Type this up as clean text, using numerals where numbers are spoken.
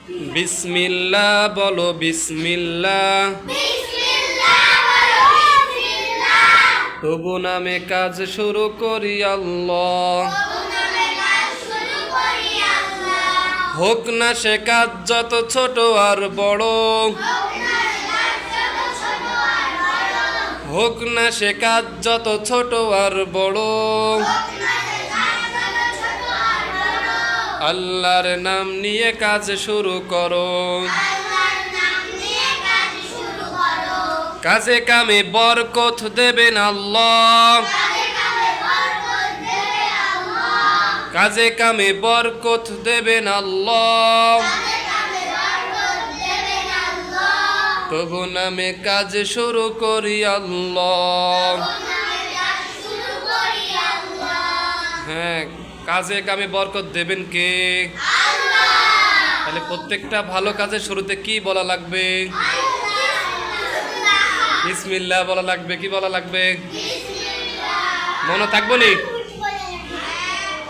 বিসমিল্লাহ বলো বিসমিল্লাহ। তবু নামে কাজ শুরু করি আল্লাহ। হোক না সে কাজ যত ছোট আর বড়, হোক না সে কাজ যত ছোট আর বড়, আল্লাহর নাম নিয়ে কাজ শুরু করো। কাজে কামে বরকত দেবেন আল্লাহ, কাজে কামে বরকত দেবেন আল্লাহ। তবু নামে কাজ শুরু করি আল্লাহ। হ্যাঁ, কাজে কামে বরকত দেবেন কে? তাহলে প্রত্যেকটা ভালো কাজের শুরুতে কি বলা লাগবে? বিসমিল্লাহ বলা লাগবে। কি বলা লাগবে? মনে থাকবো নি?